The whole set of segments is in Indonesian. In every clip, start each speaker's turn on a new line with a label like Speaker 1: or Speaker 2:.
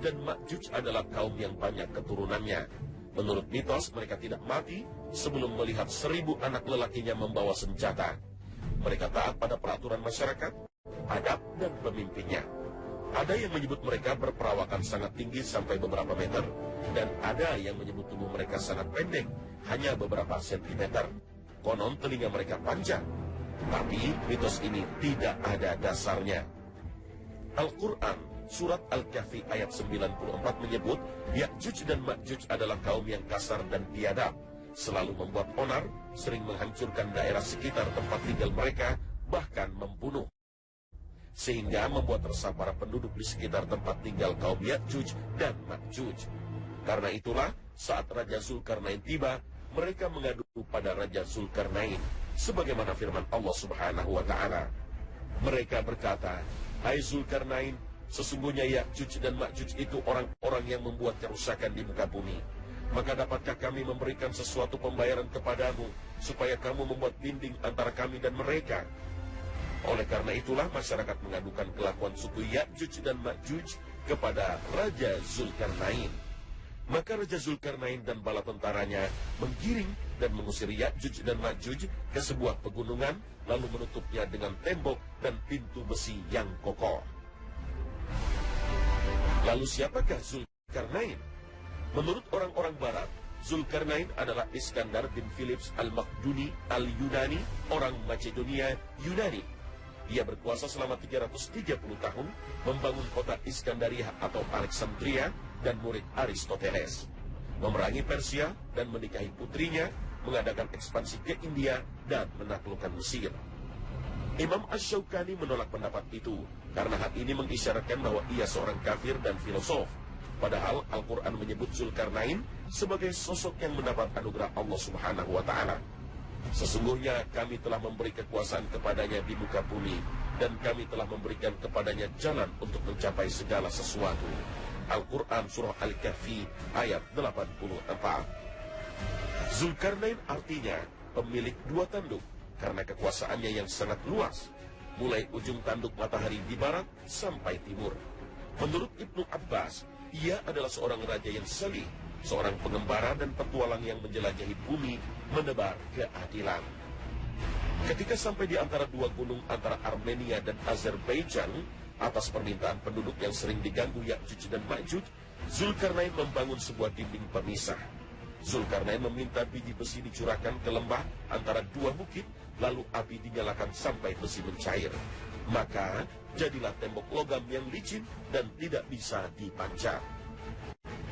Speaker 1: dan Ma'juj adalah kaum yang banyak keturunannya. Menurut mitos, mereka tidak mati sebelum melihat 1000 anak lelakinya membawa senjata. Mereka taat pada peraturan masyarakat, adab, dan pemimpinnya. Ada yang menyebut mereka berperawakan sangat tinggi sampai beberapa meter, dan ada yang menyebut tubuh mereka sangat pendek, hanya beberapa sentimeter. Konon telinga mereka panjang, tapi mitos ini tidak ada dasarnya. Al-Quran Surat Al-Kahfi ayat 94 menyebut, Ya'juj dan Ma'juj adalah kaum yang kasar dan biadab, selalu membuat onar, sering menghancurkan daerah sekitar tempat tinggal mereka, bahkan membunuh. Sehingga membuat resah para penduduk di sekitar tempat tinggal kaum Ya'juj dan Ma'juj. Karena itulah, saat Raja Zulkarnain tiba, mereka mengadu pada Raja Zulkarnain, sebagaimana firman Allah Subhanahu wa Ta'ala. Mereka berkata, "Hai Zulkarnain, sesungguhnya Ya'juj dan Ma'juj itu orang-orang yang membuat kerusakan di muka bumi. Maka dapatkah kami memberikan sesuatu pembayaran kepadamu, supaya kamu membuat dinding antara kami dan mereka?" Oleh karena itulah masyarakat mengadukan kelakuan suku Ya'juj dan Ma'juj kepada Raja Zulkarnain. Maka Raja Zulkarnain dan bala tentaranya menggiring dan mengusir Ya'juj dan Ma'juj ke sebuah pegunungan, lalu menutupnya dengan tembok dan pintu besi yang kokoh. Lalu siapakah Zulkarnain? Menurut orang-orang barat, Zulkarnain adalah Iskandar bin Philips al-Makduni al-Yunani, orang Macedonia Yunani. Ia berkuasa selama 330 tahun, membangun kota Iskandaria atau Alexandria dan murid Aristoteles, memerangi Persia dan menikahi putrinya, mengadakan ekspansi ke India dan menaklukkan Mesir. Imam Asy-Syaukani menolak pendapat itu, karena hal ini mengisyaratkan bahwa ia seorang kafir dan filosof. Padahal Al-Quran menyebut Zulkarnain sebagai sosok yang mendapat anugerah Allah Subhanahu wa Ta'ala. Sesungguhnya kami telah memberi kekuasaan kepadanya di muka bumi, dan kami telah memberikan kepadanya jalan untuk mencapai segala sesuatu. Al-Quran Surah Al-Kahfi ayat 84. Zulkarnain artinya pemilik dua tanduk, karena kekuasaannya yang sangat luas, mulai ujung tanduk matahari di barat sampai timur. Menurut Ibnu Abbas, ia adalah seorang raja yang salih, seorang pengembara dan petualang yang menjelajahi bumi, menebar keadilan. Ketika sampai di antara dua gunung antara Armenia dan Azerbaijan, atas permintaan penduduk yang sering diganggu Ya'juj dan Ma'juj, Zulkarnain membangun sebuah dinding pemisah. Zulkarnain meminta biji besi dicurahkan ke lembah antara dua bukit, lalu api dinyalakan sampai besi mencair. Maka jadilah tembok logam yang licin dan tidak bisa dipanjat.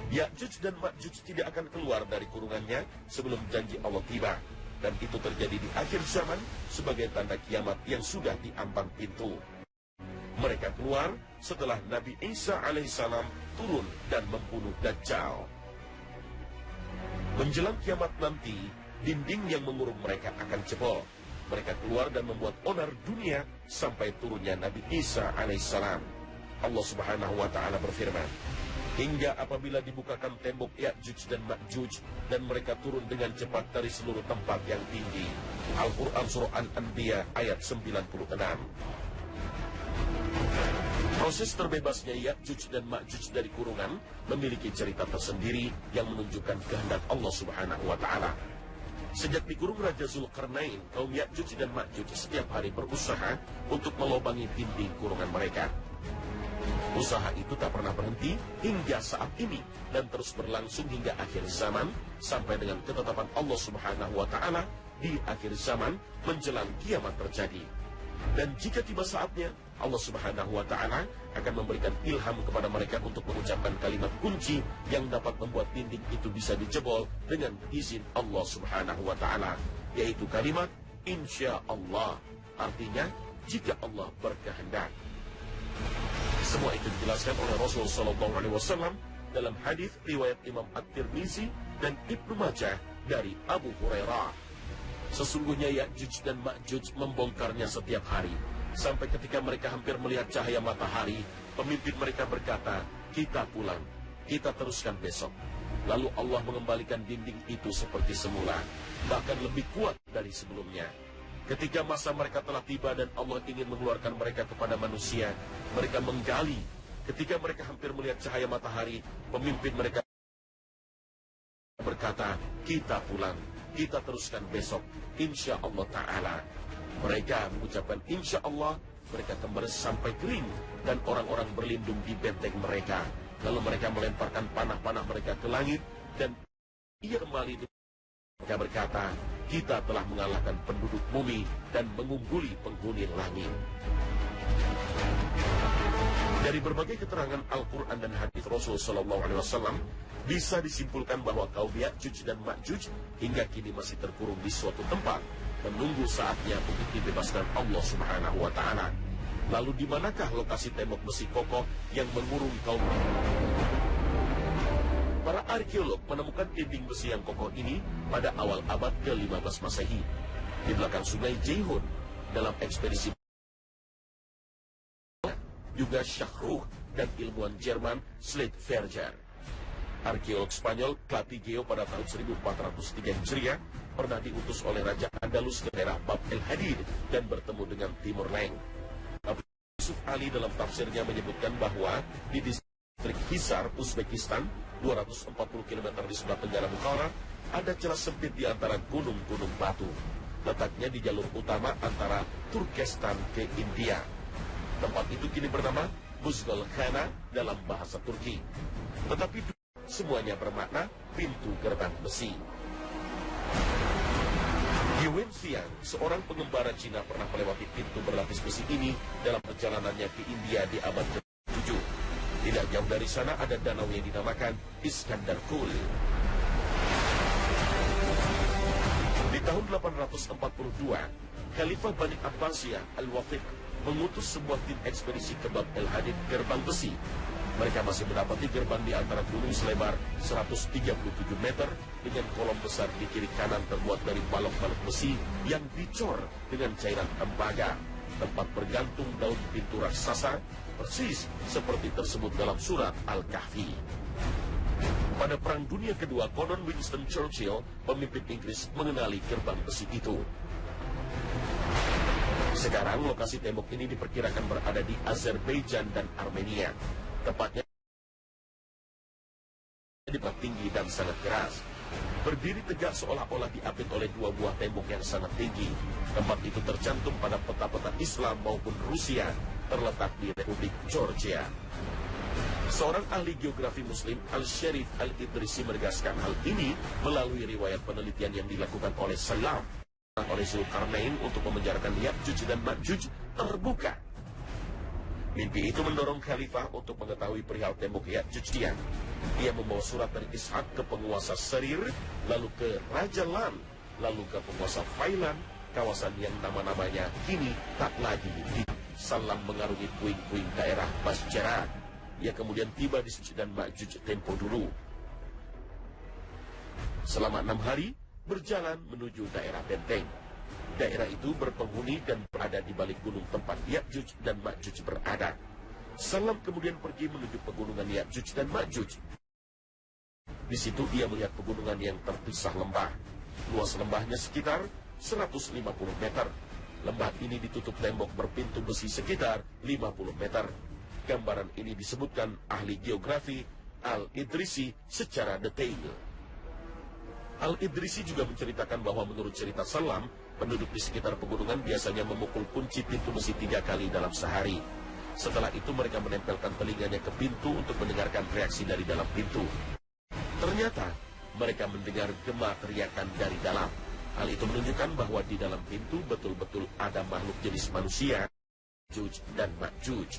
Speaker 1: Ya'juj dan Ma'juj tidak akan keluar dari kurungannya sebelum janji Allah tiba, dan itu terjadi di akhir zaman sebagai tanda kiamat yang sudah di ambang pintu. Mereka keluar setelah Nabi Isa alaihissalam turun dan membunuh Dajjal. Menjelang kiamat nanti, dinding yang mengurung mereka akan jebol. Mereka keluar dan membuat onar dunia sampai turunnya Nabi Isa alaihissalam. Allah Subhanahu wa Ta'ala berfirman, hingga apabila dibukakan tembok Ya'juj dan Ma'juj, dan mereka turun dengan cepat dari seluruh tempat yang tinggi. Al-Quran Surah Al-Anbiya ayat 96. Proses terbebasnya Ya'juj dan Ma'juj dari kurungan memiliki cerita tersendiri yang menunjukkan kehendak Allah Subhanahu wa Ta'ala. Sejak dikurung Raja Zulkarnain, kaum Ya'juj dan Ma'juj setiap hari berusaha untuk melobangi dinding kurungan mereka. Usaha itu tak pernah berhenti hingga saat ini dan terus berlangsung hingga akhir zaman, sampai dengan ketetapan Allah Subhanahu wa Ta'ala di akhir zaman menjelang kiamat terjadi. Dan jika tiba saatnya, Allah Subhanahu wa Ta'ala akan memberikan ilham kepada mereka untuk mengucapkan kalimat kunci yang dapat membuat dinding itu bisa dijebol dengan izin Allah Subhanahu wa Ta'ala, yaitu kalimat insya Allah, artinya jika Allah berkehendak. Semua itu dijelaskan oleh Rasulullah SAW dalam hadis riwayat Imam At-Tirmizi dan Ibnu Majah dari Abu Hurairah. Sesungguhnya Ya'juj dan Ma'juj membongkarnya setiap hari, sampai ketika mereka hampir melihat cahaya matahari, pemimpin mereka berkata, kita pulang, kita teruskan besok. Lalu Allah mengembalikan dinding itu seperti semula, bahkan lebih kuat dari sebelumnya. Ketika masa mereka telah tiba dan Allah ingin mengeluarkan mereka kepada manusia, mereka menggali Ketika mereka hampir melihat cahaya matahari, pemimpin mereka berkata, kita pulang, kita teruskan besok, insya Allah Ta'ala. Mereka mengucapkan insya Allah, mereka kembali sampai kering, dan orang-orang berlindung di benteng mereka. Lalu mereka melemparkan panah-panah mereka ke langit, dan ia kembali. Mereka berkata, kita telah mengalahkan penduduk bumi dan mengungguli penghuni langit. Dari berbagai keterangan Al-Quran dan hadis Rasul SAW, bisa disimpulkan bahwa kaum Ya'juj dan Ma'juj hingga kini masih terkurung di suatu tempat, menunggu saatnya untuk dibebaskan Allah Subhanahu wa Ta'ala. Lalu di manakah lokasi tembok besi kokoh yang mengurung kaum? Para arkeolog menemukan dinding besi yang kokoh ini pada awal abad ke-15 Masehi di belakang sungai Jehun dalam ekspedisi. Juga Syahruh dan ilmuwan Jerman Schlettverger. Arkeolog Spanyol Clatigeo pada tahun 1403 Hijriah pernah diutus oleh Raja Andalus ke daerah Bab el-Hadid dan bertemu dengan Timur Leng. Yusuf Ali dalam tafsirnya menyebutkan bahwa di distrik Hisar, Uzbekistan, 240 km di sebelah tenggara Bukhara, ada celah sempit di antara gunung-gunung batu. Letaknya di jalur utama antara Turkestan ke India. Tempat itu kini bernama Buzgul Khana dalam bahasa Turki. Tetapi semuanya bermakna pintu gerbang besi. Yuan Xiang, seorang pengembara Cina, pernah melewati pintu berlapis besi ini dalam perjalanannya ke India di abad ke-7. Tidak jauh dari sana ada danau yang dinamakan Iskandar Kul. Di tahun 842, Khalifah Bani Abbasiyah Al-Wafiq mengutus sebuah tim ekspedisi ke Bab el-Hadid, gerbang besi. Mereka masih mendapati gerbang di antara gunung selebar 137 meter dengan kolom besar di kiri kanan terbuat dari balok-balok besi yang dicor dengan cairan tembaga. Tempat bergantung daun pintu raksasa, persis seperti tersebut dalam surat Al-Kahfi. Pada Perang Dunia Kedua, konon Winston Churchill, pemimpin Inggris, mengenali gerbang besi itu. Sekarang lokasi tembok ini diperkirakan berada di Azerbaijan dan Armenia. Tepatnya di tempat tinggi dan sangat keras. Berdiri tegak seolah-olah diapit oleh dua buah tembok yang sangat tinggi. Tempat itu tercantum pada peta-peta Islam maupun Rusia, terletak di Republik Georgia. Seorang ahli geografi Muslim, Al-Sharif Al-Idrisi, menegaskan hal ini melalui riwayat penelitian yang dilakukan oleh Salam oleh Zulkarnain untuk memenjarakan Ya'juj dan Ma'juj terbuka. Mimpi itu mendorong Khalifah untuk mengetahui perihal tembok Ya'juj. Dia membawa surat dari Ishak ke penguasa Serir, lalu ke Raja Lan, lalu ke penguasa Failan, kawasan yang nama-namanya kini tak lagi di Salam mengarungi puing-puing daerah Basjara. Ia kemudian tiba di Ya'juj dan Ma'juj tempo dulu. Selama 6 hari, berjalan menuju daerah benteng. Daerah itu berpenghuni dan berada di balik gunung tempat Ya'juj dan Ma'juj berada. Salam kemudian pergi menuju pegunungan Ya'juj dan Ma'juj. Di situ ia melihat pegunungan yang terpisah lembah. Luas lembahnya sekitar 150 meter. Lembah ini ditutup tembok berpintu besi sekitar 50 meter. Gambaran ini disebutkan ahli geografi Al-Idrisi secara detail. Al-Idrisi juga menceritakan bahwa menurut cerita Salam, penduduk di sekitar pegunungan biasanya memukul kunci pintu besi 3 kali dalam sehari. Setelah itu mereka menempelkan telinganya ke pintu untuk mendengarkan reaksi dari dalam pintu. Ternyata mereka mendengar gema teriakan dari dalam. Hal itu menunjukkan bahwa di dalam pintu betul-betul ada makhluk jenis manusia, Ya'juj dan Ma'juj.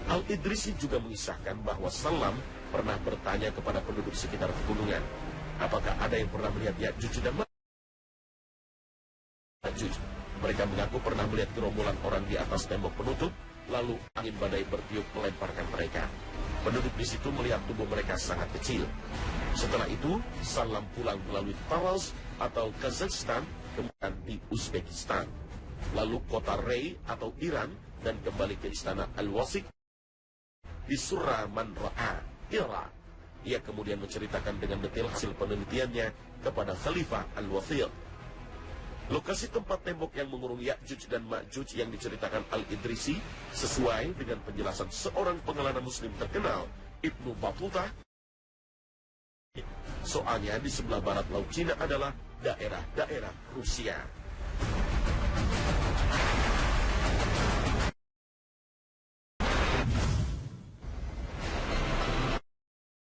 Speaker 1: Al-Idrisi juga mengisahkan bahwa Salam pernah bertanya kepada penduduk sekitar pegunungan, apakah ada yang pernah melihat Ya'juj dan Ma'juj? Mereka mengaku pernah melihat gerombolan orang di atas tembok penutup, lalu angin badai bertiup melemparkan mereka. Penduduk di situ melihat tubuh mereka sangat kecil. Setelah itu, Salam pulang melalui Taraz atau Kazakhstan, kemudian di Uzbekistan, lalu kota Rey atau Iran, dan kembali ke istana Al-Wasik di Surah Man-Ra'a, Irak. Ia kemudian menceritakan dengan detail hasil penelitiannya kepada Khalifah Al-Wafiq. Lokasi tempat tembok yang mengurung Ya'juj dan Ma'juj yang diceritakan Al-Idrisi sesuai dengan penjelasan seorang pengelana muslim terkenal, Ibnu Battuta. Soalnya di sebelah barat Laut Cina adalah daerah-daerah Rusia.